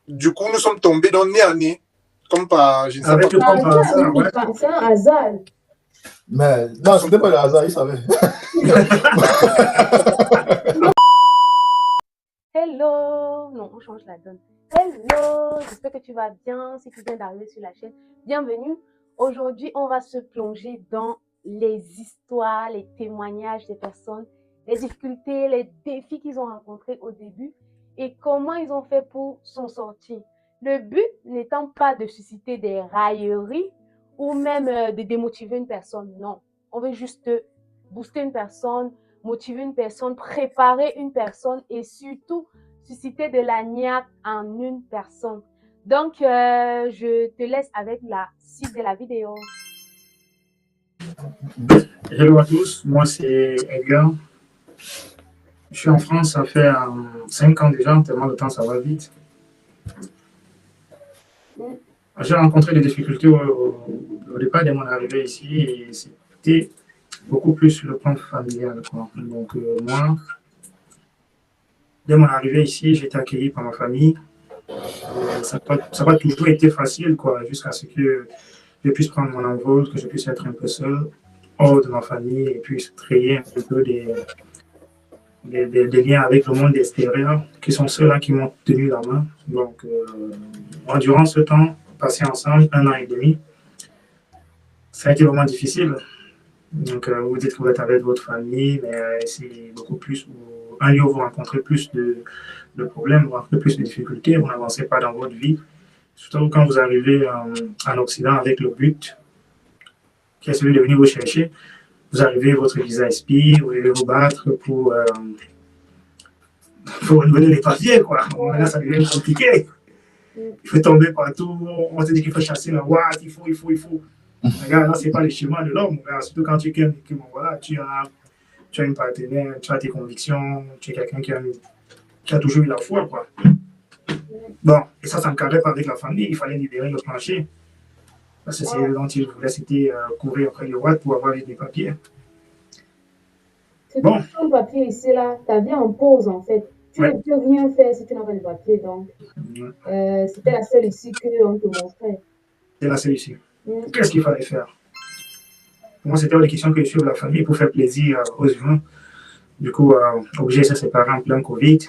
Du coup, nous sommes tombés dans nez à nez, comme par, je ne sais Avec pas. le comme par hasard, ouais. C'est un hasard. Mais non, c'était pas le hasard, il savait. Hello! Non, on change la donne. Hello! J'espère que tu vas bien. Si tu viens d'arriver sur la chaîne, bienvenue. Aujourd'hui, on va se plonger dans les histoires, les témoignages des personnes, les difficultés, les défis qu'ils ont rencontrés au début et comment ils ont fait pour s'en sortir. Le but n'étant pas de susciter des railleries ou même de démotiver une personne. Non, on veut juste booster une personne, motiver une personne, préparer une personne et surtout susciter de la niaque en une personne. Donc, je te laisse avec la suite de la vidéo. Hello à tous, moi c'est Edgar. Je suis en France, ça fait 5 ans déjà, tellement le temps ça va vite. J'ai rencontré des difficultés au départ de mon arrivée ici et c'était beaucoup plus le plan familial, quoi. Donc moi, dès mon arrivée ici, j'ai été accueilli par ma famille. Ça n'a pas toujours été facile, quoi, jusqu'à ce que je puisse prendre mon envol, que je puisse être un peu seul, hors de ma famille, et puis créer un peu des liens avec le monde extérieur, qui sont ceux-là qui m'ont tenu la main. Donc, moi, durant ce temps, passé ensemble, 1 an et demi, ça a été vraiment difficile. Donc, vous dites que vous êtes avec votre famille, mais c'est beaucoup plus, un lieu où vous rencontrez plus de problèmes, vous rencontrez plus de difficultés, vous n'avancez pas dans votre vie. Surtout quand vous arrivez en Occident avec le but, qui est celui de venir vous chercher, vous arrivez, votre visa expire, vous devez vous battre pour renouveler les papiers, quoi. Là, ça devient compliqué. Il faut tomber partout, on te dit qu'il faut chasser la ouate, il faut. Regarde, là, ce n'est pas le chemin de l'homme. Surtout quand tu es bon, voilà, tu as une partenaire, tu as tes convictions, tu es quelqu'un qui a toujours eu la foi, quoi. Bon, et ça s'encadrait pas avec la famille, il fallait libérer le plancher. Parce que c'est dont il voulait, c'était courir après les ouates pour avoir les papiers. C'est bon. Ton papier ici, là, ta vie en pause, en fait. Tu ne peux rien faire si tu n'as pas de papier, donc. C'était la seule issue qu'on te montrait. C'était la seule issue. Qu'est-ce qu'il fallait faire? Pour moi, c'était une question que je suive la famille pour faire plaisir aux humains. Du coup, obligé de se séparer en plein Covid.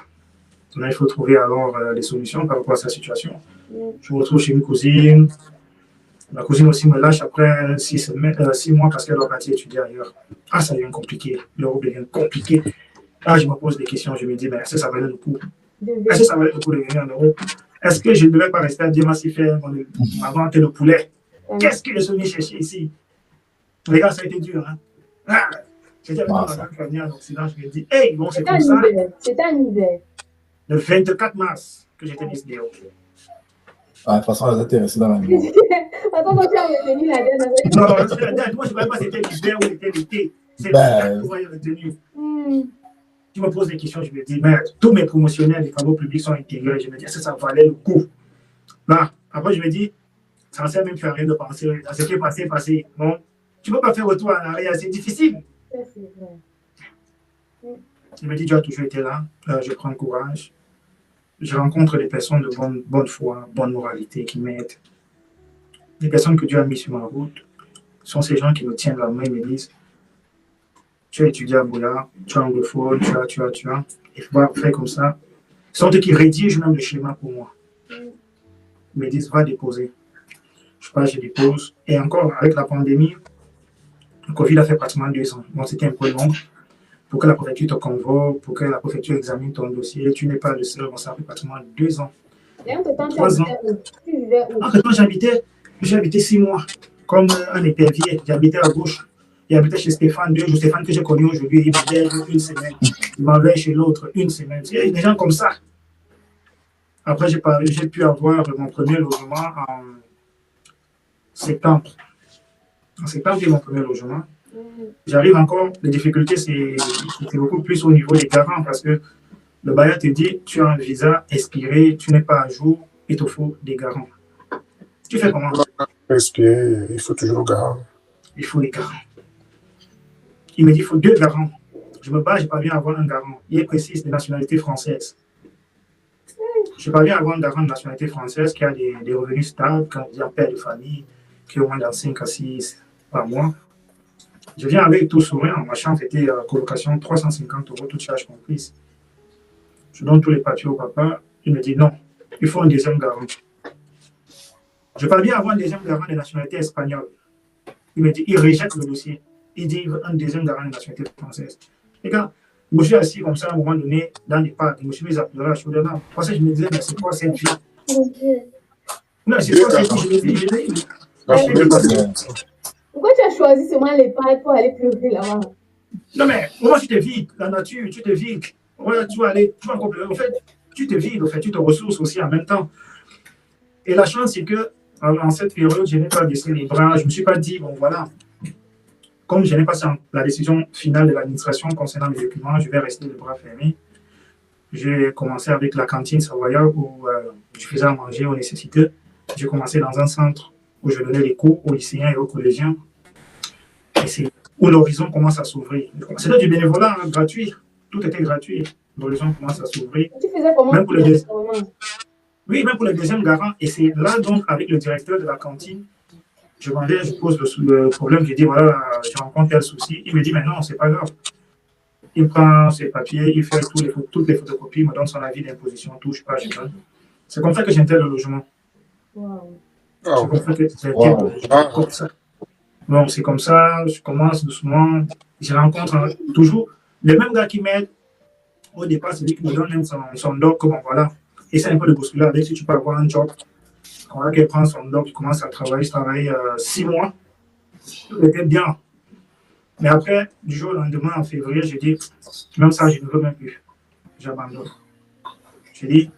Là, il faut trouver alors des solutions par rapport à sa situation. Je me retrouve chez une cousine. Ma cousine aussi me lâche après 6 mois parce qu'elle doit partir étudier ailleurs. Ah, ça devient compliqué. L'Europe devient compliqué. Ah, je me pose des questions. Je me dis, mais est-ce que ça valait le coup? Est-ce que ça valait le coup de venir en Europe? Est-ce que je ne devais pas rester à Diamassi faire ma vente le poulet? Qu'est-ce que je suis venu chercher ici? Les gars, ça a été dur. Hein? Ah, j'étais avec ma famille en Occident. Je me dis, hey, bon, c'est comme ça. C'était un hiver. Le 24 mars que j'étais décidé. Ah, de toute façon, elle était restée dans la maison. Attends, tu as retenu la dernière. Non, moi, je ne sais même pas si c'était l'hiver ou c'était l'été. C'est là que j'ai retenu. Je me pose des questions, je me dis, mais tous mes promotionnels des travaux publics sont intégrés. Je me dis, est-ce que ça valait le coup? Là, après, je me dis, ça ne sert même plus à rien de penser à ce qui est passé. Bon, tu ne peux pas faire retour en arrière, c'est difficile. Je me dis, Dieu a toujours été là. Je prends courage. Je rencontre des personnes de bonne foi, bonne moralité qui m'aident. Les personnes que Dieu a mis sur ma route sont ces gens qui me tiennent la main et me disent, tu as étudié à Boula, tu es anglophone, tu as. Il faut faire comme ça. Ce sont eux qui rédigent même le schéma pour moi. Ils me disent, va déposer. Je pars, je dépose. Et encore, avec la pandémie, le Covid a fait pratiquement 2 ans. Bon, c'était un peu long. Pour que la préfecture te convoque, pour que la préfecture examine ton dossier, tu n'es pas le seul. Bon, ça fait pratiquement 2 ans. Et entre-temps, 3 ans. Entre-temps, j'ai habité 6 mois. Comme un épervier. J'habitais à gauche. J'habitais chez Stéphane 2 jours. Stéphane que j'ai connu aujourd'hui, il m'avait 1 semaine. Il m'avait chez l'autre 1 semaine. Il y a des gens comme ça. Après, j'ai pu avoir mon premier logement en septembre. En septembre, j'ai mon premier logement. J'arrive encore, les difficultés, c'est beaucoup plus au niveau des garants parce que le bailleur te dit, tu as un visa expiré, tu n'es pas à jour, il te faut des garants. Tu fais comment? Expiré, il faut toujours garant. Il faut des garants. Il me dit, il faut 2 garants. Je me bats, je parviens à avoir un garant. Il est précis de nationalité française. Je parviens à avoir un garant de nationalité française qui a des revenus stables, quand on dit un père de famille, qui est au moins dans 5 à 6 par mois. Je viens avec tout sourire. Ma chambre était colocation 350 €, toute charge comprise. Je donne tous les papiers au papa. Il me dit non, il faut un deuxième garant. Je parviens à avoir un deuxième garant de nationalité espagnole. Il me dit, il rejette le dossier. Il dit, il veut un deuxième garant de nationalité française. Et quand je me suis assis comme ça à un moment donné dans les parcs, je me suis mis à pleurer à chaud de larmes. Parce que je me disais, mais c'est quoi cette vie? Non, c'est quoi cette vie? Je me dis, Pourquoi tu as choisi seulement les parcs pour aller pleurer là-bas? non, mais moi, tu te vides, la nature, tu te vides. Ouais, tu vas aller, tu vas encore pleurer. En fait, tu te vides, en fait, tu te ressources aussi en même temps. Et la chance, c'est que en cette période, je n'ai pas baissé les bras. Je ne me suis pas dit, bon, voilà, comme je n'ai pas la décision finale de l'administration concernant mes documents, je vais rester les bras fermés. J'ai commencé avec la cantine Savoyard où je faisais à manger aux nécessités. J'ai commencé dans un centre où je donnais les cours aux lycéens et aux collégiens. Et c'est où l'horizon commence à s'ouvrir. C'était du bénévolat gratuit. Tout était gratuit. L'horizon commence à s'ouvrir. Tu faisais comment? Même pour oui, même pour le deuxième garant. Et c'est là, donc, avec le directeur de la cantine, je pose le problème, je dis, voilà, je rencontre tel souci. Il me dit, mais non, c'est pas grave. Il prend ses papiers, il fait toutes les photocopies, me donne son avis d'imposition, touche pas, je donne. C'est comme ça que j'intègre le logement. Wow. C'est comme ça que j'intègre le logement. Comme ça. Bon, c'est comme ça, je commence doucement. Je rencontre toujours les mêmes gars qui m'aident. Au départ, c'est lui qui me donne même son doc, comme voilà. Essaye un peu de bousculer avec si tu peux avoir un job. Quand elle prend son doc, il commence à travailler. Je travaille 6 mois. Tout était bien. Mais après, du jour au lendemain, en février, j'ai dit, même ça, je ne veux même plus. J'abandonne. J'ai dit,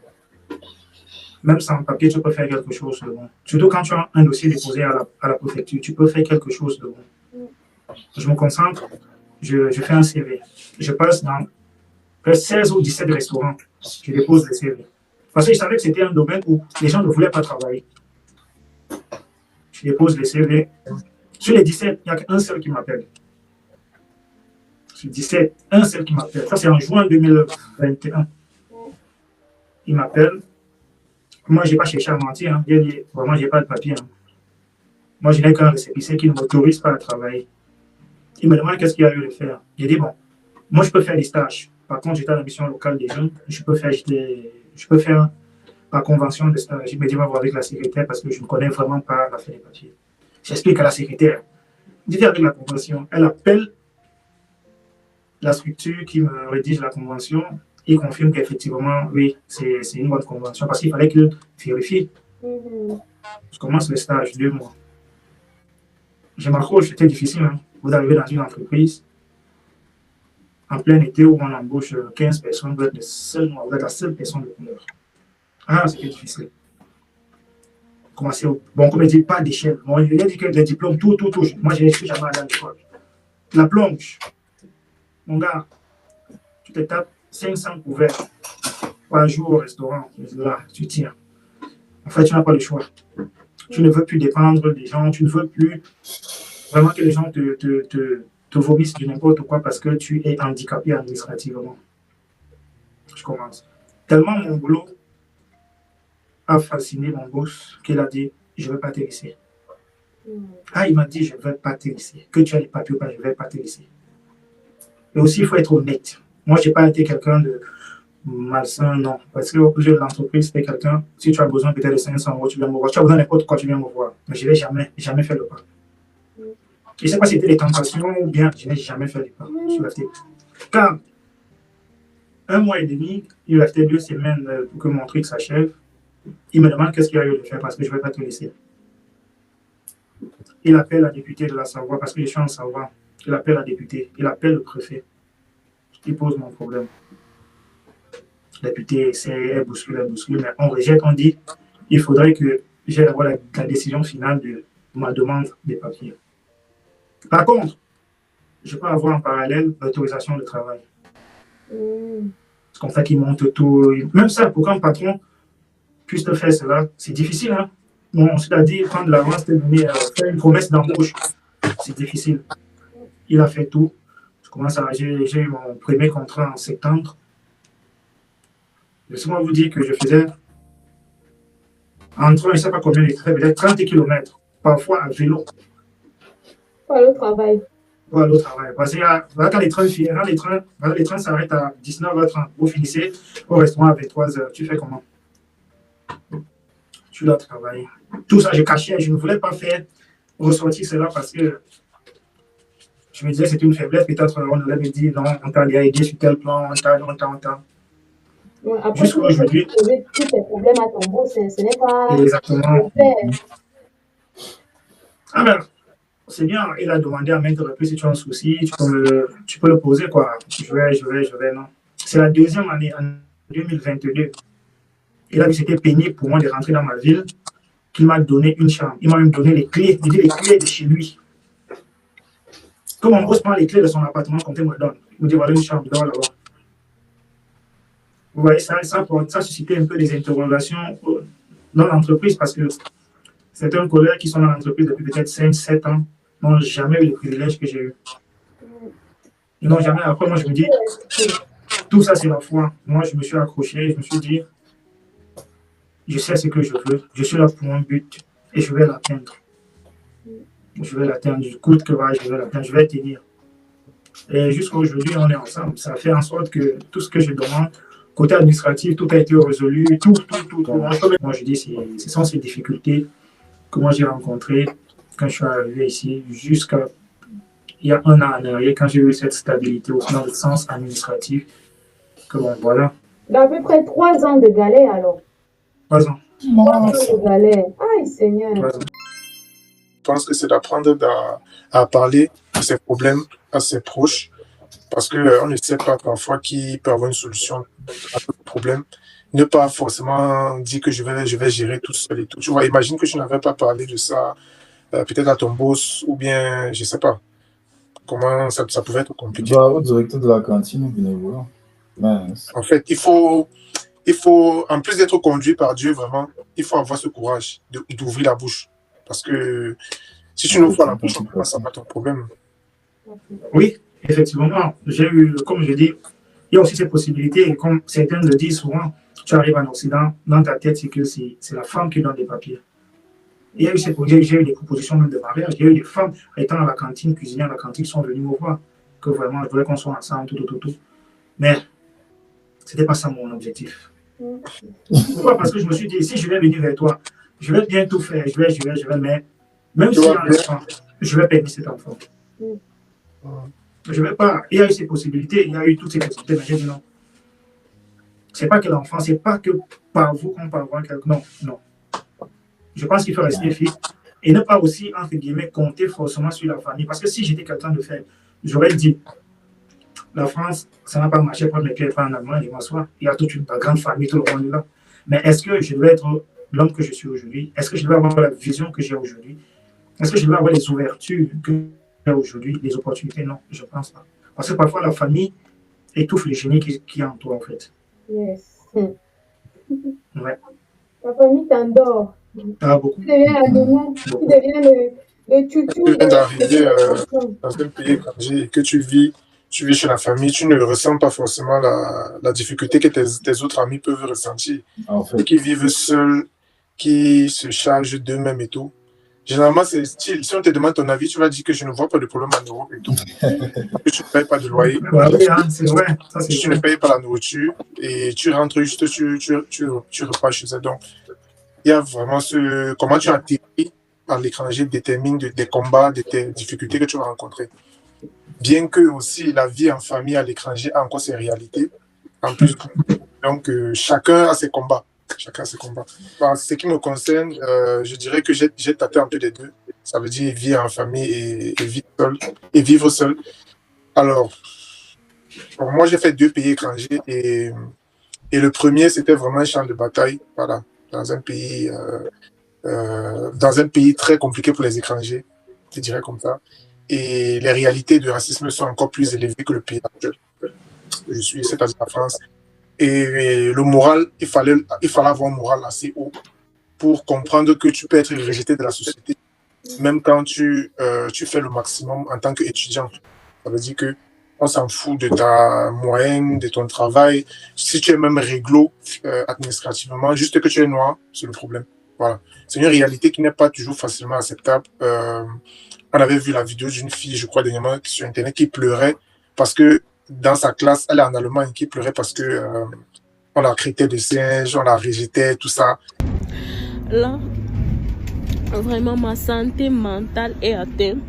même sans papier, tu peux faire quelque chose de bon. Surtout quand tu as un dossier déposé à la préfecture, tu peux faire quelque chose de bon. Je me concentre, je fais un CV. Je passe dans 16 ou 17 restaurants. Je dépose le CV. Parce que je savais que c'était un domaine où les gens ne voulaient pas travailler. Je dépose le CV. Sur les 17, il n'y a qu'un seul qui m'appelle. Sur 17, un seul qui m'appelle. Ça, c'est en juin 2021. Il m'appelle. Moi, je n'ai pas cherché à mentir. Hein. Il dit, vraiment, je n'ai pas de papier. Hein. Moi, je n'ai qu'un récépissé qui ne m'autorise pas à travailler. Il me demande qu'est-ce qu'il y a lieu de faire. J'ai dit, bon, moi, je peux faire des stages. Par contre, j'étais à la mission locale des jeunes. Je peux faire la convention de stage. Il me dit, va voir avec la secrétaire parce que je ne connais vraiment pas l'affaire des papiers. J'explique à la secrétaire. Je dis avec la convention. Elle appelle la structure qui me rédige la convention et confirme qu'effectivement, oui, c'est une bonne convention parce qu'il fallait qu'il vérifie. Je commence le stage 2 mois. Je m'accroche, c'était difficile. Hein. Vous arrivez dans une entreprise en plein été où on embauche 15 personnes, vous êtes la seule personne de couleur. Ah, c'était difficile. Commencer bon, comme je dis, pas d'échelle. Bon, il a dit que les diplômes, tout. Moi, je ne suis jamais allé à l'école. La plonge. Mon gars, tu te tapes 500 couverts par jour au restaurant. Là, tu tiens. En fait, tu n'as pas le choix. Tu ne veux plus dépendre des gens. Tu ne veux plus vraiment que les gens te vomissent de n'importe quoi parce que tu es handicapé administrativement. Je commence. Tellement mon boulot a fasciné mon boss qu'il a dit, je ne vais pas te laisser. Ah, il m'a dit, je ne vais pas te laisser. Que tu as les papiers ou pas, je ne vais pas te laisser. Mais aussi, il faut être honnête. Moi, je n'ai pas été quelqu'un de malsain, non. Parce que l'entreprise, c'était quelqu'un, si tu as besoin peut-être de 500 €, tu viens me voir. Tu as besoin de n'importe quoi, tu viens me voir. Mais je n'ai jamais fait le pas. Je ne sais pas si c'était les tentations ou bien je n'ai jamais fait le pas. Je suis resté. Car, 1 mois et demi, il restait 2 semaines pour que mon truc s'achève. Il me demande qu'est-ce qu'il y a eu de faire parce que je ne vais pas te laisser. Il appelle la députée de la Savoie parce que je suis en Savoie. Il appelle la députée, il appelle le préfet. Il pose mon problème. Le député essaie, elle bouscule, mais on rejette, on dit il faudrait que j'ai d'abord la décision finale de ma demande des papiers. Par contre, je peux avoir en parallèle l'autorisation de travail. C'est comme ça qu'il monte tout. Même ça, pour qu'un patron puisse te faire cela, c'est difficile. Hein? Bon, c'est-à-dire prendre l'avance, faire une promesse d'embauche, c'est difficile. Il a fait tout. J'ai eu mon premier contrat en septembre. Laissez-moi vous dire que je faisais entre, je ne sais pas combien de kilomètres, peut-être 30 km, parfois à vélo, Pour aller au travail. pour aller au travail. Parce que voilà, quand les trains s'arrêtent à 19h30, vous finissez au restaurant à 23h, tu fais comment? Tu dois travailler. Tout ça, je cachais, je ne voulais pas faire ressortir cela parce que je me disais que c'était une faiblesse. Peut-être on allait me dire non, on t'a aidé sur tel plan, on t'a. Ouais, après, Jusqu'à aujourd'hui. poser tous tes problèmes à ton boss, ce n'est pas Exactement. faire. Ah ben, c'est bien. Il a demandé à maintes reprises si tu as un souci, tu peux le poser, quoi. Je vais, non. C'est la deuxième année, en 2022. Il a vu que c'était pénible pour moi de rentrer dans ma ville, qu'il m'a donné une chambre. Il m'a même donné les clés. Il dit les clés de chez lui. Comme mon boss prend les clés de son appartement, comme il me donne. Il me dit voilà une chambre, dehors là-bas. Vous voyez, ça suscitait un peu des interrogations dans l'entreprise parce que certains collègues qui sont dans l'entreprise depuis peut-être 5-7 ans n'ont jamais eu les privilèges que j'ai eu. Ils n'ont jamais. Après, moi, je me dis, tout ça, c'est la foi. Moi, je me suis accroché, je me suis dit, je sais ce que je veux, je suis là pour un but et je vais l'atteindre. Je vais l'atteindre, du coûte que va, je vais l'atteindre, je vais tenir. Et jusqu'à aujourd'hui, on est ensemble. Ça fait en sorte que tout ce que je demande, côté administratif, tout a été résolu, tout. Moi, je dis, ce sont ces difficultés que moi j'ai rencontrées quand je suis arrivé ici, jusqu'à il y a un an en arrière, quand j'ai eu cette stabilité au final, le sens administratif, que bon, voilà. D'à peu près 3 ans de galère, alors. 3 ans. 3 ans de galère. Aïe, Seigneur. 3 ans. Je pense que c'est d'apprendre à parler de ses problèmes à ses proches, parce qu'on ne sait pas parfois qui peut avoir une solution à ce problème. Ne pas forcément dire que je vais gérer tout seul et tout. Tu vois, imagine que je n'avais pas parlé de ça peut-être à ton boss ou bien, je ne sais pas, comment ça pouvait être compliqué. Au directeur de la cantine bénévolat. En fait, il faut, en plus d'être conduit par Dieu, vraiment, il faut avoir ce courage d'ouvrir la bouche. Parce que si tu n'ouvres pas la bouche, on ne peut pas savoir ton problème. Oui, effectivement. J'ai eu, comme je dis, il y a aussi cette possibilité, et comme certains le disent souvent, tu arrives en Occident, dans ta tête, c'est que c'est la femme qui donne des papiers. Il y a eu j'ai eu des propositions même de mariage, il y a eu des femmes étant à la cantine, cuisinières à la cantine, qui sont venues me voir, que vraiment, je voulais qu'on soit ensemble, tout. Mais ce n'était pas ça mon objectif. Pourquoi? Parce que je me suis dit, si je vais venir vers toi, je vais bien tout faire, je vais, mais même si un enfant, je vais perdre cet enfant. Je ne vais pas. Il y a eu ces possibilités, il y a eu toutes ces possibilités, mais j'ai dit non. Ce n'est pas que l'enfant, ce n'est pas que par vous qu'on peut avoir quelqu'un. Non. Je pense qu'il faut rester fixe et ne pas aussi, entre guillemets, compter forcément sur la famille. Parce que si j'étais quelqu'un de faible, j'aurais dit, la France, ça n'a pas marché pour mes pieds pas en Allemagne, je m'assois. Il y a toute une grande famille, tout le monde est là. Mais est-ce que je devais être l'homme que je suis aujourd'hui? Est-ce que je devais avoir la vision que j'ai aujourd'hui? Est-ce que je devais avoir les ouvertures que j'ai aujourd'hui, les opportunités? Non, je ne pense pas. Parce que parfois, la famille étouffe les génies qui en toi, en fait. Yes. Ouais. Ta famille t'endort. Ah, beaucoup. Tu deviens la dominante, tu deviens le tutu. Tu viens d'arriver dans un pays étranger et que tu vis chez la famille, tu ne ressens pas forcément la difficulté que tes autres amis peuvent ressentir. En fait. Qui vivent seuls, qui se chargent d'eux-mêmes et tout. Généralement, c'est style. Si on te demande ton avis, tu vas dire que je ne vois pas de problème en Europe et tout. Que tu ne payes pas de loyer. Oui, hein, c'est vrai. Ça, c'est Tu ne payes pas la nourriture et tu rentres juste, tu repars chez eux. Donc, il y a vraiment comment tu atterris à l'étranger détermine des combats, des difficultés que tu vas rencontrer. Bien que aussi la vie en famille à l'étranger a encore ses réalités. En plus, donc chacun a ses combats. Bah, ce qui me concerne, je dirais que j'ai tâté un peu des deux. Ça veut dire vivre en famille et vivre seul. Alors, moi j'ai fait 2 pays étrangers et le premier c'était vraiment un champ de bataille. Voilà, dans un pays très compliqué pour les étrangers, je dirais comme ça. Et les réalités du racisme sont encore plus élevées que le pays actuel. Je suis, c'est-à-dire la France. Et le moral, il fallait avoir un moral assez haut pour comprendre que tu peux être rejeté de la société, même quand tu fais le maximum en tant qu'étudiant. Ça veut dire qu'on s'en fout de ta moyenne, de ton travail. Si tu es même réglo administrativement, juste que tu es noir, c'est le problème. Voilà. C'est une réalité qui n'est pas toujours facilement acceptable. On avait vu la vidéo d'une fille, je crois, dernièrement, sur Internet, qui pleurait parce que dans sa classe, elle est en Allemagne, qui pleurait parce que on la traitait de singe, on la rejetait, tout ça. Là, vraiment, ma santé mentale est atteinte.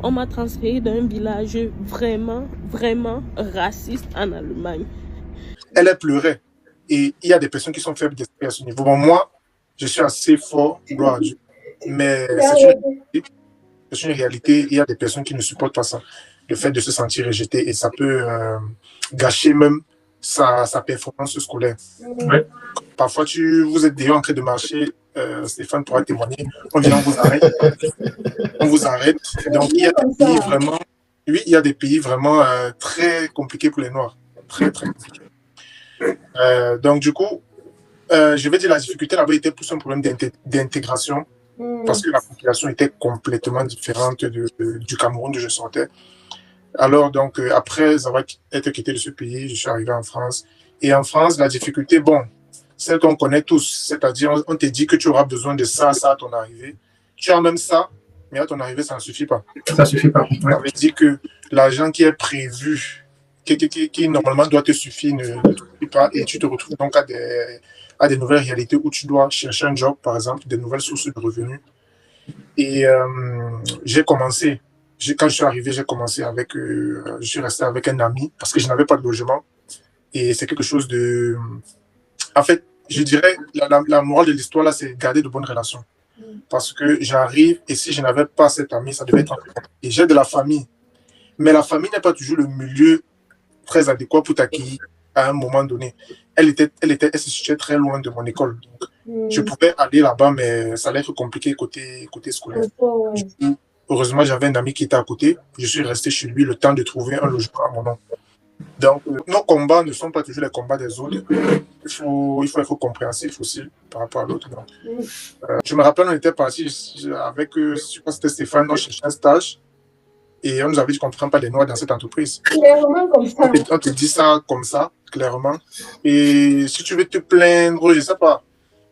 On m'a transféré d'un village vraiment, vraiment raciste en Allemagne. Elle pleurait. Et il y a des personnes qui sont faibles d'esprit à ce niveau. Bon, moi, je suis assez fort, gloire à Dieu. Mais c'est une réalité. Il y a des personnes qui ne supportent pas ça. Le fait de se sentir rejeté. Et ça peut gâcher même sa performance scolaire. Ouais. Parfois, vous êtes déjà en train de marcher. Stéphane pourra témoigner. On vient, on vous arrête. On vous arrête. Donc, il y a des pays vraiment... Oui, il y a des pays vraiment très compliqués pour les Noirs. Très, très compliqués. Donc, du coup, je vais dire la difficulté là-bas était plus un problème d'intégration parce que la population était complètement différente du Cameroun d'où je sortais. Alors, donc, après avoir été quitté de ce pays, je suis arrivé en France. Et en France, la difficulté, bon, celle qu'on connaît tous, c'est-à-dire on te dit que tu auras besoin de ça à ton arrivée. Tu as même ça, mais à ton arrivée, ça ne suffit pas. Ça ne suffit pas. Ouais. Ça veut dire que l'argent qui est prévu, qui normalement doit te suffire, ne suffit pas et tu te retrouves donc à des nouvelles réalités où tu dois chercher un job, par exemple, des nouvelles sources de revenus. Et j'ai commencé, quand je suis arrivé, j'ai commencé avec, je suis resté avec un ami parce que je n'avais pas de logement. Et c'est quelque chose de... En fait, je dirais, la morale de l'histoire, là, c'est garder de bonnes relations. Parce que j'arrive, et si je n'avais pas cet ami, ça devait être... Et j'ai de la famille. Mais la famille n'est pas toujours le milieu très adéquat pour t'accueillir à un moment donné. Elle se situait très loin de mon école. Donc, je pouvais aller là-bas, mais ça allait être compliqué côté scolaire. Du coup, heureusement, j'avais un ami qui était à côté. Je suis resté chez lui le temps de trouver un logement à mon nom. Donc, nos combats ne sont pas toujours les combats des autres. Il faut être compréhensif aussi par rapport à l'autre. Je me rappelle, on était parti avec, je crois que c'était Stéphane, on cherchait un stage. Et on nous avait dit qu'on ne prend pas des Noirs dans cette entreprise. Clairement comme ça. On te dit ça comme ça, clairement. Et si tu veux te plaindre, je ne sais pas,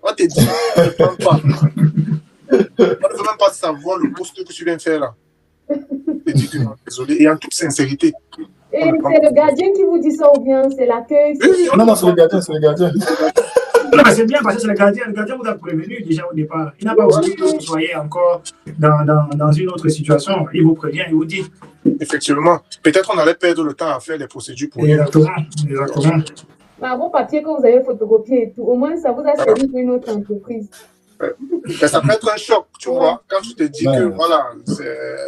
on te dit, on ne prend pas. On ne veut même pas savoir le poste que tu viens faire là. On te dit que non, désolé. Et en toute sincérité. Et c'est le gardien qui vous dit ça ou bien c'est l'accueil? Non, c'est le gardien. Non, mais c'est bien parce que c'est le gardien. Le gardien vous a prévenu déjà au départ. Il n'a pas voulu que vous soyez encore dans une autre situation. Il vous prévient, il vous dit. Effectivement. Peut-être on allait perdre le temps à faire les procédures pour lui. Exactement. Mais vos papiers que vous avez photocopiés et tout, au moins ça vous a servi pour une autre entreprise. Mais ça peut être un choc, tu vois, quand tu te dis que voilà,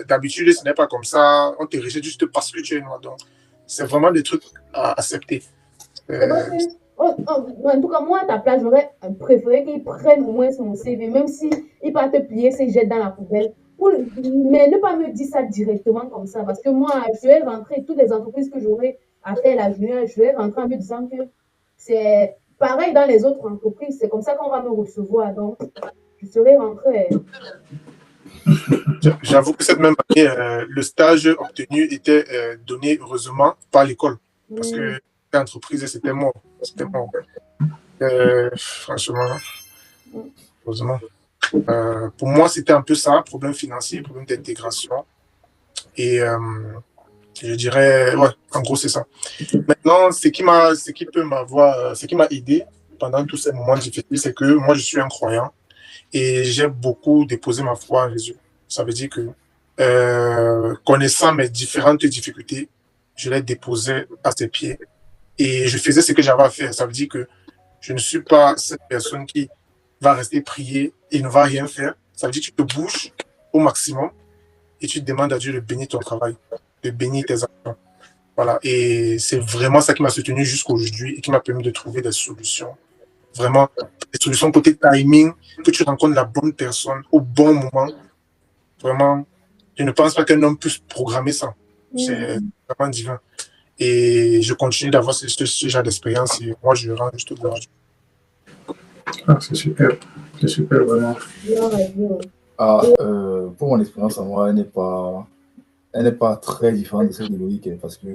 d'habitude ce n'est pas comme ça, on te rejette juste parce que tu es noir. Donc, c'est vraiment des trucs à accepter. En tout cas, moi, à ta place, j'aurais préféré qu'ils prennent au moins mon CV, même s'ils partent te plier, se jettent dans la poubelle. Mais ne pas me dire ça directement comme ça, parce que moi, je vais rentrer, toutes les entreprises que j'aurai à faire la journée, je vais rentrer en me disant que c'est pareil dans les autres entreprises, c'est comme ça qu'on va me recevoir. Donc, je serai rentrée. J'avoue que cette même année, le stage obtenu était donné heureusement par l'école, parce que l'entreprise, c'était mort. C'était mort. Franchement, heureusement. Pour moi, c'était un peu ça, problème financier, problème d'intégration. Et je dirais, ouais, en gros, c'est ça. Maintenant, ce qui m'a aidé pendant tous ces moments difficiles, c'est que moi, je suis un croyant et j'ai beaucoup déposé ma foi en Jésus. Ça veut dire que, connaissant mes différentes difficultés, je les déposais à ses pieds et je faisais ce que j'avais à faire. Ça veut dire que je ne suis pas cette personne qui va rester prier et ne va rien faire. Ça veut dire que tu te bouges au maximum et tu demandes à Dieu de bénir ton travail, de bénir tes actions. Voilà. Et c'est vraiment ça qui m'a soutenu jusqu'à aujourd'hui et qui m'a permis de trouver des solutions. Vraiment, des solutions côté timing, que tu rencontres la bonne personne au bon moment. Vraiment, je ne pense pas qu'un homme puisse programmer ça. C'est vraiment divin. Et je continue d'avoir ce genre d'expérience et moi, je rends juste gloire. Ah, c'est super. C'est super, vraiment. Pour mon expérience à moi, elle n'est pas très différente de celle de Loïc parce que,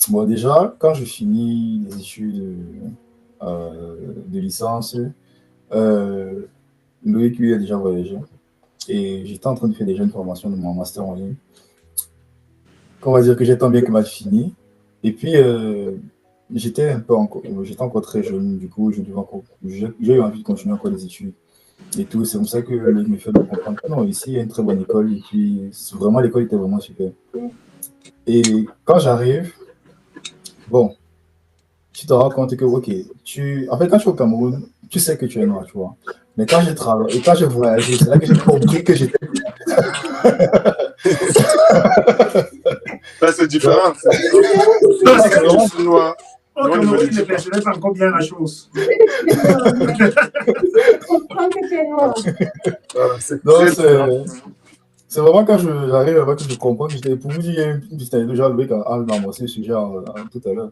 bon, déjà, quand je finis les études de licence, Loïc, lui, a déjà voyagé. Et j'étais en train de faire déjà une formation de mon master en ligne. On va dire que j'ai tant bien que mal fini. Et puis, j'étais encore très jeune, du coup, j'ai eu envie de continuer encore les études et tout. C'est comme ça que Loïc me fait de comprendre que non, ici, il y a une très bonne école. Et puis, vraiment, l'école était vraiment super. Et quand j'arrive, bon, tu te rends compte que, ok, en fait, quand tu es au Cameroun, tu sais que tu es noir, tu vois. Mais quand je travaille et quand je voyageais, c'est là que j'ai compris que j'étais. Là, c'est différent. Non, c'est C'est vraiment juste noir. au Cameroun, ne percevait pas encore bien la chose. Comprends que tu es noir. Voilà, c'est Non, très différent. c'est vraiment quand j'arrive là-bas que je comprends que j'étais. Pour vous dire, il y a une petite anecdote, genre, Loïc a lancé le sujet tout à l'heure.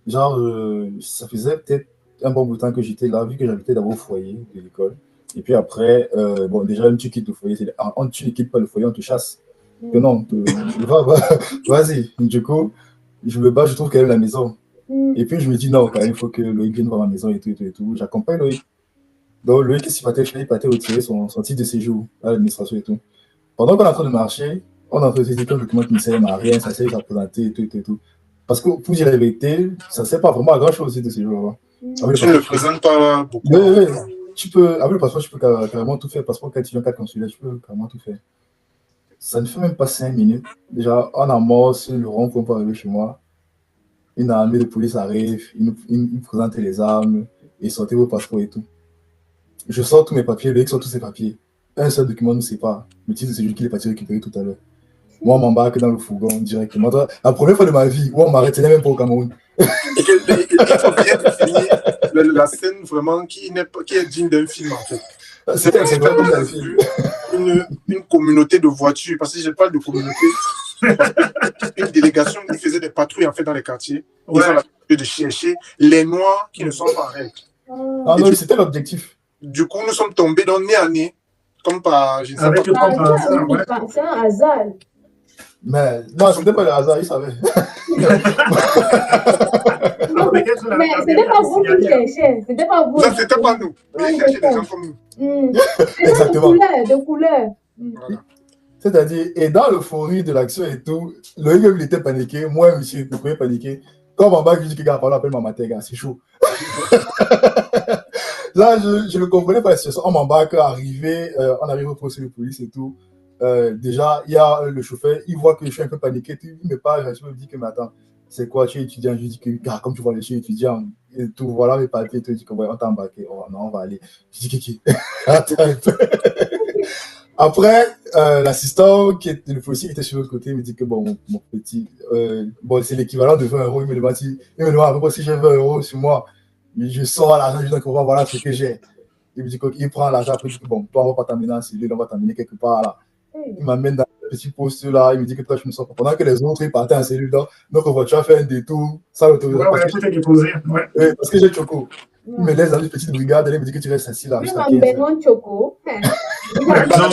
Genre, ça faisait peut-être un bon bout de temps que j'étais là, vu que j'habitais d'abord au foyer de l'école. Et puis après, bon, déjà, même tu quittes le foyer, tu ne quittes pas le foyer, on te chasse. Que non, vas-y. Du coup, je me bats, je trouve qu'elle est à la maison. Et puis je me dis, non, quand même, il faut que Loïc vienne voir ma maison et tout, et tout, et tout. J'accompagne Loïc. Donc, Loïc, qu'est-ce qu'il partait faire? Il partait retirer son titre de séjour à l'administration et tout. Pendant qu'on est en train de marcher, on est en train de se dire qu'un document qui ne sert à rien, ça sert à présenter et tout, et tout, et tout. Parce que pour dire la vérité, ça ne sert pas vraiment à grand chose aussi de séjour. Tu ne le présentes pas beaucoup. Oui. Tu peux, avec le passeport, tu peux carrément tout faire. Passeport, étudiant, carte consulaire, tu peux carrément tout faire. Ça ne fait même pas 5 minutes. Déjà, on a mort sur le rond-point pour arriver chez moi. Une armée de police arrive, ils nous présentent les armes et sortez vos passeports et tout. Je sors tous mes papiers, Loïc sort tous ses papiers. Un seul document ne nous sépare. Le titre de celui qu'il est parti récupérer tout à l'heure. Moi, on m'embarque dans le fourgon directement. La première fois de ma vie où on m'arrêtait même pas au Cameroun. Il faut bien définir la scène vraiment qui est digne d'un film en fait. C'est vraiment comme un film. Une communauté de voitures, parce que je parle de communauté, une délégation qui faisait des patrouilles en fait dans les quartiers. Ils ont l'habitude de chercher les noirs qui ne sont pas en règle. Ah non, c'était l'objectif. Du coup, nous sommes tombés dans nez à nez, comme par, je ne sais Avec pas. C'est un hasard. Mais non, c'était pas le hasard, il savait. Mais c'était pas vous qui cherchiez, c'était pas vous. Ça, c'était pas nous. Ils cherchaient des gens comme nous. Exactement. De couleur. Voilà. C'est-à-dire, et dans l'euphorie de l'action et tout, Loïc il était paniqué, moi, monsieur, je pouvais paniquer. Comme en bas, je dis que gars, appelle ma matin, gars, c'est chaud. Là, je ne comprenais pas la situation. On m'embarque, on arrive au poste de police et tout. Déjà, il y a le chauffeur, il voit que je suis un peu paniqué, il me parle, je me dis que, mais attends, c'est quoi, tu es étudiant? Je lui dis que, gars, comme tu vois, je suis étudiant, et tout, voilà mes papiers, tu dis que, ouais, on t'a embarqué, oh, non, on va aller. Je dis, Kiki, attends un peu. Après, l'assistant, le policier qui était sur l'autre côté, me dit que, bon, mon petit, bon, c'est l'équivalent de 20 €, il me demande à peu près si j'ai 20 € sur moi. Je sors l'argent, je dis que, voilà ce que j'ai. Il me dit qu'il prend l'argent, après, il dit que, bon, toi, on va pas t'amener en cellule, on va t'amener quelque part, là. Il m'amène dans le petit poste là, il me dit que toi je me sors pas. Pendant que les autres ils partaient en cellule là, notre voiture a fait un détour sans l'autorisation. Ouais, tout est déposé. Ouais. Parce que j'ai Choco. Il me laisse dans une petite brigade, il me dit que tu restes assis là. Jusqu'à 15 heures. Choco. Non,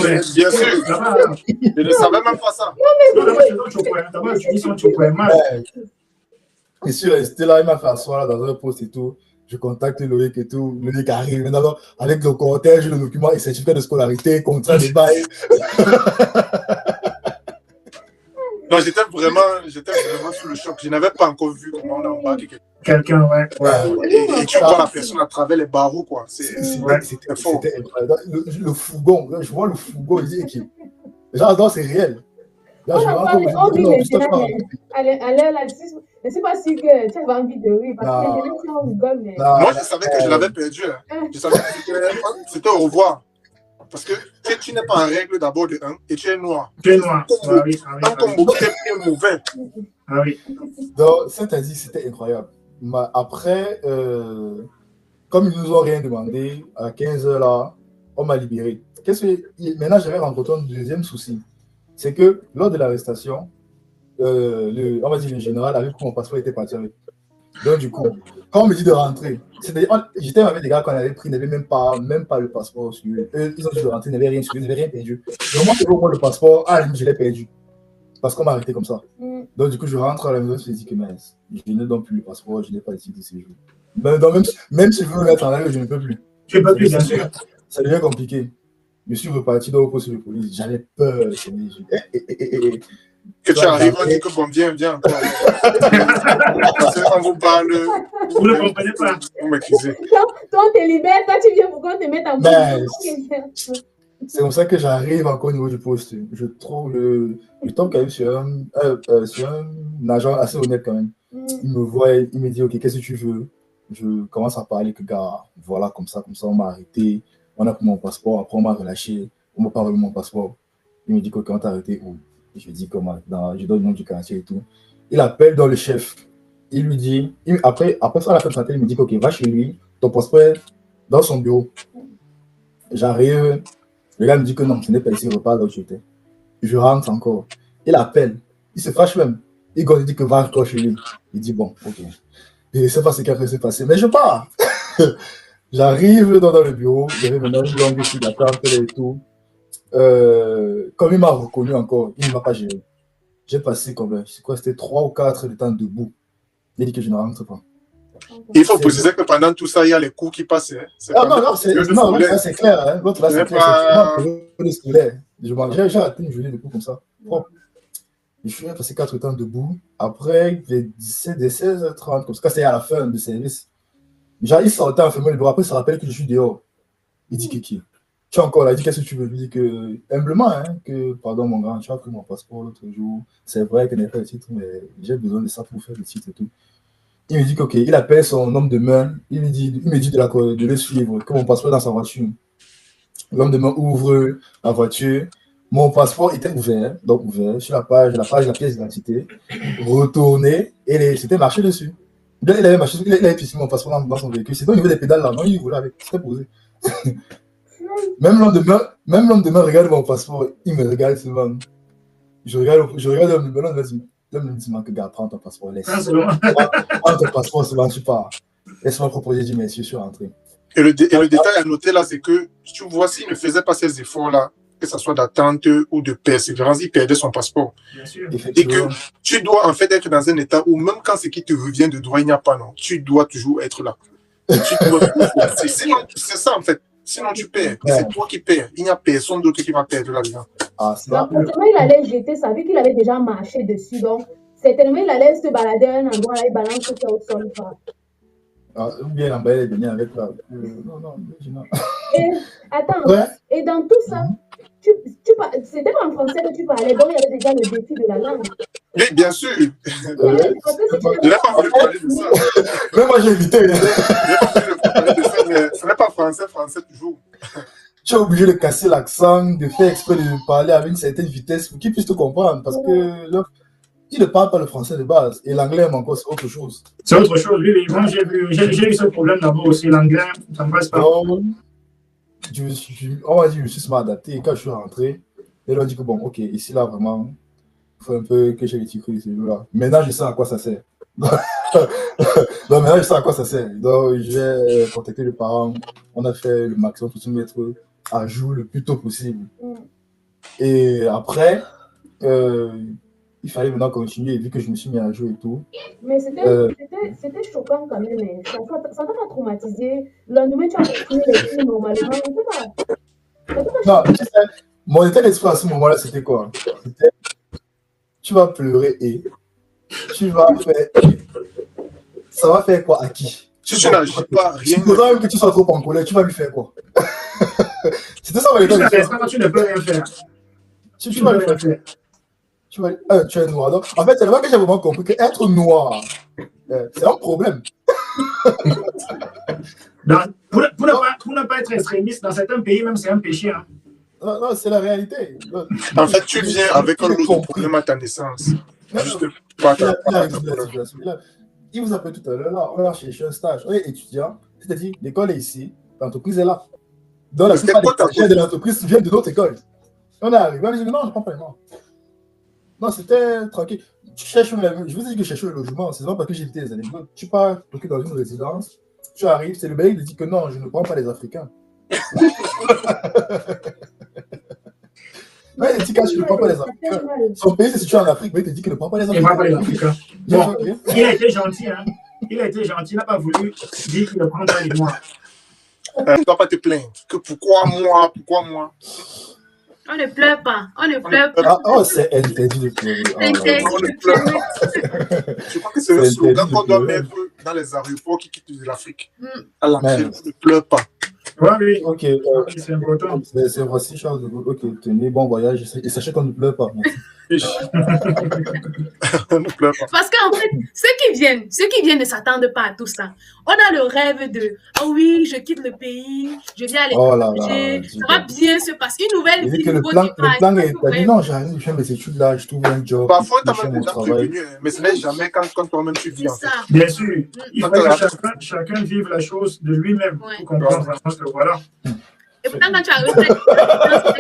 mais bien sûr. Je ne savais même pas ça. Non, d'abord, c'est ton Choco. D'abord, tu dis son Choco est mal. Et suis resté là, il m'a fait asseoir dans un poste et tout. Je contacte Loïc et tout. Loïc arrive. Maintenant, avec le cortège, le document et certificat de scolarité, contrat de bail. Non, j'étais vraiment sous le choc. Je n'avais pas encore vu comment on a embarqué quelqu'un. Ouais. Et tu vois la personne à travers les barreaux, quoi. C'était fort. Le fourgon, je vois le fourgon, il dit que. Genre, c'est réel. Là, je ne sais pas si tu as envie de rire, parce que les gens on rigole, mais... Moi, je savais que je l'avais perdu. Je savais que c'était au revoir. Parce que tu n'es pas en règle d'abord de 1 et tu es noir. Tu es noir. Dans ton boulot, tu es mauvais. Ah oui. Donc, c'est-à-dire, c'était incroyable. Après, comme ils nous ont rien demandé, à 15 h là, on m'a libéré. Maintenant, j'avais rencontré un deuxième souci. C'est que lors de l'arrestation, on va dire le général avait pris mon passeport et était parti avec. Donc, du coup, quand on me dit de rentrer, j'étais avec des gars qu'on avait pris, ils n'avaient même pas le passeport sur eux. Ils ont dit de rentrer, ils n'avaient rien sur eux, ils n'avaient rien perdu. Donc, moi, pour moi, le passeport, je l'ai perdu. Parce qu'on m'a arrêté comme ça. Donc, du coup, je rentre à la maison, je me dis que mince, je ne donne plus le passeport, je n'ai pas le titre de séjour. Même si je veux me mettre en règle, je ne peux plus. Tu ne peux plus, bien sûr. Ça devient compliqué. Je suis reparti dans le poste de police. J'avais peur. Que tu arrives, on dit que bon, viens encore. Parce qu'on vous parle. Vous ne comprenez pas. Vous maîtrisez. Toi, on te libère, toi, tu viens pour qu'on te mette en prison. C'est comme ça que j'arrive encore au niveau du poste. Je trouve le tombe quand même sur un agent assez honnête quand même. Il me voit, il me dit, ok, qu'est-ce que tu veux? Je commence à parler que, gars, voilà, comme ça, on m'a arrêté. On a pris mon passeport, après on m'a relâché. On m'a pas remis mon passeport. Il me dit, quand t'as arrêté où? Je dis, comment? Je donne le nom du quartier et tout. Il appelle dans le chef. Il lui dit, après ça, à la fin de sa tête, il me dit, ok, va chez lui, ton passeport est dans son bureau. J'arrive. Le gars me dit que non, ce n'est pas ici, il repart là où tu étais. Je rentre encore. Il appelle. Il se fâche même. Il dit que va toi chez lui. Il dit bon, ok. Je ne sais pas ce qui a s'est passé, mais je pars. J'arrive dans le bureau. J'avais maintenant une longue file d'attente et tout. Comme il m'a reconnu encore, il ne m'a pas géré. J'ai passé combien? C'était 3 ou 4 de temps debout. Il dit que je ne rentre pas. Il faut préciser que pendant tout ça, il y a les cours qui passaient. Non, c'est clair. Hein. L'autre là, c'est clair. C'est scolaire. J'ai raté une journée de cours comme ça. Bon. Je suis passé 4 temps debout. Après, les 16h30, comme ça, c'est à la fin du service. Il sortait en fermant le bureau. Après, il se rappelle que je suis dehors. Il dit Kiki, tu es encore là. Il dit qu'est-ce que tu veux? Il dit que, humblement, hein, que, pardon, mon grand, tu as pris mon passeport l'autre jour. C'est vrai qu'il n'y a pas de titre, mais j'ai besoin de ça pour faire le titre et tout. Il me dit qu'ok, il appelle son homme de main, il me dit de le suivre, que mon passeport est dans sa voiture. L'homme de main ouvre la voiture, mon passeport était ouvert, donc ouvert, sur la page de la pièce d'identité, retourné, et c'était marché dessus. Il avait marché dessus, il avait pissé mon passeport dans son véhicule, c'était au niveau des pédales là, non, il voulait avec, c'était posé. Même l'homme de main regarde mon passeport, il me regarde souvent. Je regarde l'homme de main, l'homme me dit, gars, prends ton passeport, laisse. Prends ton passeport, c'est bon, tu pars. Laisse-moi proposer, je dis, monsieur, je suis rentré. Et le détail à noter là, c'est que tu vois, s'il ne faisait pas ces efforts-là, que ce soit d'attente ou de persévérance, il perdait son passeport. Bien sûr. Et que tu dois en fait être dans un état où même quand ce qui te revient de droit, il n'y a pas, non. Tu dois toujours être là. C'est ça en fait. Sinon, tu perds. Ouais. C'est toi qui perds. Il n'y a personne d'autre qui va perdre là-dedans. Donc, forcément, il allait jeter ça, vu qu'il avait déjà marché dessus. Donc, certainement, il allait se balader à un endroit là, il balance tout ça au sol. Ou bien en bas, il est venu avec la. Non. Et attends, ouais. Et dans tout ça, c'était pas en français que tu parlais, donc il y avait déjà le défi de la langue. Oui, bien sûr. Je n'ai pas voulu parler de ça. Même moi, j'ai évité. Je n'ai pas voulu parler de ça, mais ce n'est pas français toujours. Tu es obligé de casser l'accent, de faire exprès de parler avec une certaine vitesse pour qu'ils puissent te comprendre, parce que il ne parle pas le français de base, et l'anglais, encore, c'est autre chose. C'est autre chose, oui. Moi, j'ai eu ce problème d'abord aussi, l'anglais, ça ne passe pas. On m'a dit, je suis smart adapté, et quand je suis rentré, ils ont dit que bon, ok, ici, là, vraiment, il faut un peu que j'ai retiré ces jours-là. Maintenant, je sais à quoi ça sert. Donc, maintenant, je sais à quoi ça sert. Donc, j'ai contacté les parents, on a fait le maximum pour se mettre à jour le plus tôt possible. Et après, il fallait maintenant continuer, vu que je me suis mis à jour et tout. Mais c'était choquant quand même. Ça t'a pas traumatisé. Le lendemain, tu as continué les films normalement. Non, tu sais, mon état d'esprit à ce moment-là, c'était quoi? C'était, tu vas pleurer et tu vas faire. Ça va faire quoi à qui? Si tu n'agis pas, rien. Si même que tu sois trop en colère, tu vas lui faire quoi? C'était ça mon état d'esprit. Tu ne peux rien faire. Tu vas lui faire. Tu es noir. Donc, en fait, c'est là que j'ai vraiment compris qu'être noir, c'est un problème. Pour ne pas être extrémiste, dans certains pays, même c'est un péché. Hein. Non, c'est la réalité. En fait, tu viens avec un autre problème à ta naissance. Juste pas ta il vous appelle tout à l'heure, là, on va chercher un stage. On est étudiant, c'est-à-dire l'école est ici, l'entreprise est là. Donc, la plupart des stagiaires de l'entreprise viennent de notre école. On est arrivé, on dit non, je ne prends pas les noms. Non, c'était tranquille. Je vous ai dit que je cherchais le logement, c'est pas parce que j'ai évité les anecdotes. Tu pars dans une résidence, tu arrives, c'est le bail qui dit que non, je ne prends pas les Africains. Ouais, il dit que je ne prends pas les Africains. Son pays se situe en Afrique, mais il te dit qu'il ne prend pas les Africains. Il ne prend pas les Africains. Bon, il a été gentil, hein. Il n'a pas voulu dire qu'il ne prend pas les Noirs. Tu ne dois pas te plaindre. Que pourquoi moi? On ne pleure pas. On ne pleure pas. Ah, oh, c'est interdit de pleurer. C'est Oh là là. interdit On ne de pleure pleurer. Je crois que c'est un C'est slogan interdit de qu'on doit pleurer. mettre dans les aéroports qui quittent de l'Afrique. Mm. À l'entrée, Même. ne pleure pas. Oui, Ok, c'est important. c'est voici Charles de Gaulle. Ok, tenez, bon voyage. Et sachez qu'on ne pleure pas. Merci. On ne pleure pas. Parce qu'en fait, ceux qui viennent ne s'attendent pas à tout ça. On a le rêve de « Oh oui, je quitte le pays, je viens à Oh là là, l'étranger, dis ça va donc. bien se passer. Une nouvelle Il dit vie, que le nouveau plan départ. est établi. Non, j'arrive, je fais mes études là, je trouve un job, Parfois, je tu as fais même mon déjà travail. prévenu, mais ce n'est jamais quand toi-même tu vis, C'est en fait. ça. Bien sûr, il faut Quand que chacun vive la chose de lui-même Ouais. pour comprendre vraiment que voilà. Et pourtant, quand tu arrives, c'est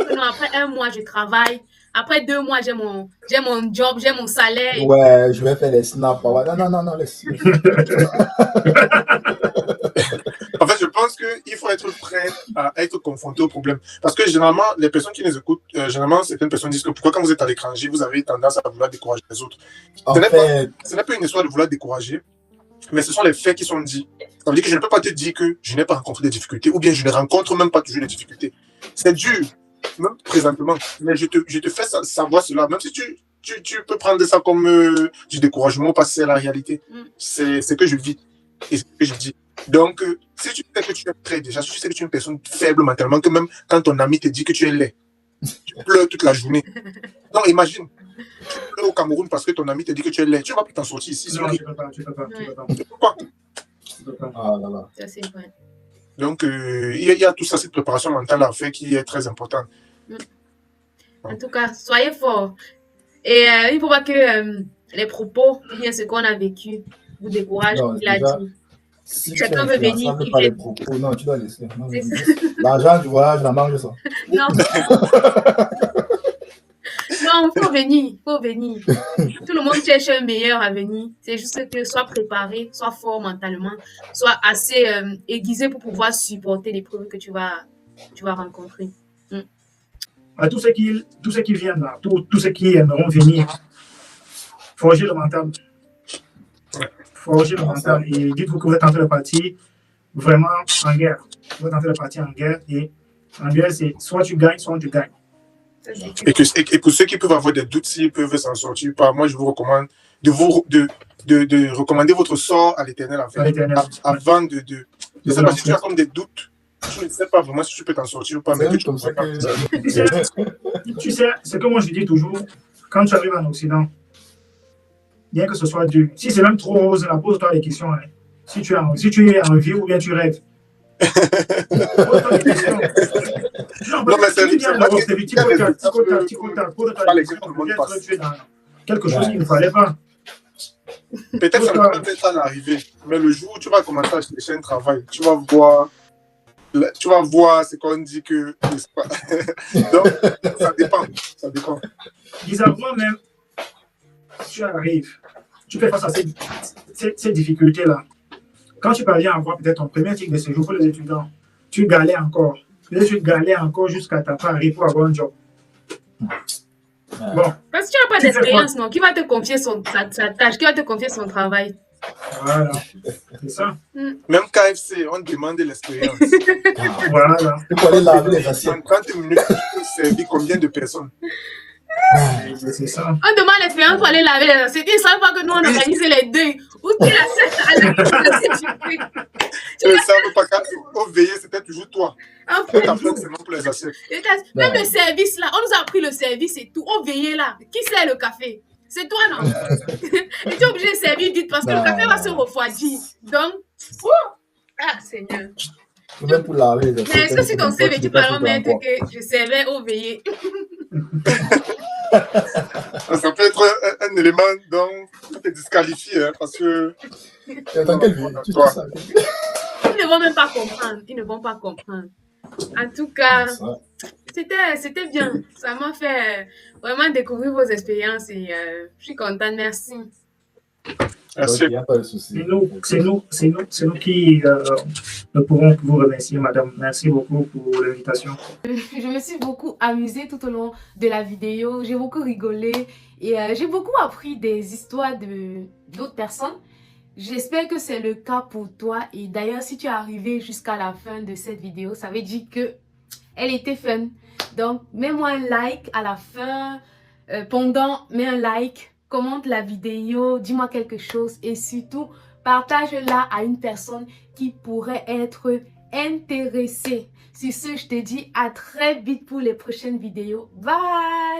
que non, après 1 mois, je travaille. Après 2 mois, j'ai mon job, j'ai mon salaire. Et Ouais, je vais faire les snaps. Ouais. Non, laisse. En fait, je pense qu'il faut être prêt à être confronté au problème. Parce que généralement, les personnes qui nous écoutent, généralement, certaines personnes disent que pourquoi quand vous êtes à l'étranger, vous avez tendance à vouloir décourager les autres. En Ce n'est fait, pas une histoire de vouloir décourager, mais ce sont les faits qui sont dits. Ça veut dire que je ne peux pas te dire que je n'ai pas rencontré des difficultés, ou bien je ne rencontre même pas toujours des difficultés. C'est dur, même présentement, mais je te fais savoir cela, même si tu peux prendre ça comme du découragement, parce que c'est la réalité. C'est ce que je vis et ce que je dis. Donc, si tu sais que tu es prêt déjà, si tu sais que tu es une personne faible mentalement, que même quand ton ami te dit que tu es laid, tu pleures toute la journée. Non, imagine, tu pleures au Cameroun parce que ton ami te dit que tu es laid, tu ne vas plus t'en sortir ici. Non, tu peux pas. Pourquoi? Tu peux pas. ah là là. ça, c'est vrai. Donc, il y a tout ça, cette préparation mentale à faire qui est très importante. En tout cas, soyez forts. Et il ne faut pas que les propos, ou bien ce qu'on a vécu, vous découragent. Non, Il a déjà, dit. si Chacun tu veut es venir, influençable il par les vient. propos, non, tu dois laisser. Non, C'est ça. l'argent du voyage, la mange ça. Non. Non, il faut venir. Tout le monde cherche un meilleur avenir. C'est juste que sois préparé, sois fort mentalement, sois assez aiguisé pour pouvoir supporter les problèmes que tu vas rencontrer. À tous ceux qui viennent là, tous ceux qui aimeront venir, forger le mental. Forger le mental. Et dites-vous que vous êtes en train de partir vraiment en guerre. Vous êtes en train de partir en guerre. Et en guerre, c'est soit tu gagnes, soit on te gagne. Et pour ceux qui peuvent avoir des doutes s'ils peuvent s'en sortir, moi je vous recommande de recommander votre sort à l'Éternel en fait, avant de je sais pas si tu as comme des doutes, tu ne sais pas vraiment si tu peux t'en sortir ou pas, mais que tu comme ça que... Tu sais, c'est que moi je dis toujours, quand tu arrives en Occident, bien que ce soit dur, si c'est même trop rose, pose-toi les questions. Hein. Si tu es en vie ou bien tu rêves. Pose-toi les questions. Non, mais c'est quelque chose qu'il ne fallait pas. Peut-être ça ne peut pas arriver, mais le jour où tu vas commencer à chercher un travail, tu vas voir ce qu'on dit que... Donc, ça dépend. Bizarrement même, tu arrives, tu fais face à ces difficultés-là. Quand tu parviens à avoir peut-être ton premier titre de séjour pour les étudiants, tu galères encore. Tu galères encore jusqu'à ta part pour avoir un job. Bon. Parce que tu n'as pas d'expérience, non? Qui va te confier sa tâche? Qui va te confier son travail? Voilà, c'est ça. Même KFC, on demande de l'expérience. Voilà. Tu peux aller laver les assiettes. En 30 minutes, tu peux servir combien de personnes? C'est ça. On demande l'expérience pour aller laver les assiettes. Ils ne savent pas que nous, on organise les deuils. Où tu Ils ne savent pas qu'au veiller, c'était toujours toi. En fait, pour les assiettes. Même le service là, on nous a appris le service et tout. On veillait là. Qui sert le café? C'est toi, non? Et tu es obligé de servir vite parce que le café va se refroidir. Donc, ah Seigneur. Même pour laver les assiettes. Mais est-ce que si ton CV, tu peux alors mettre que je servais au veillé? Ça peut être un élément dont tu te disqualifies, hein, parce que... Dans quelle vie? Tu sais ça? Ils ne vont même pas comprendre. Ils ne vont pas comprendre. En tout cas, c'était bien. Ça m'a fait vraiment découvrir vos expériences et je suis contente. Merci. Merci. Il n'y a pas de souci. C'est nous qui ne pourrons vous remercier, madame. Merci beaucoup pour l'invitation. Je me suis beaucoup amusée tout au long de la vidéo. J'ai beaucoup rigolé et j'ai beaucoup appris des histoires d'autres personnes. J'espère que c'est le cas pour toi. Et d'ailleurs, si tu es arrivé jusqu'à la fin de cette vidéo, ça veut dire que elle était fun. Donc, mets-moi un like à la fin. Mets un like. Commente la vidéo. Dis-moi quelque chose. Et surtout, partage-la à une personne qui pourrait être intéressée. Sur ce, je te dis à très vite pour les prochaines vidéos. Bye!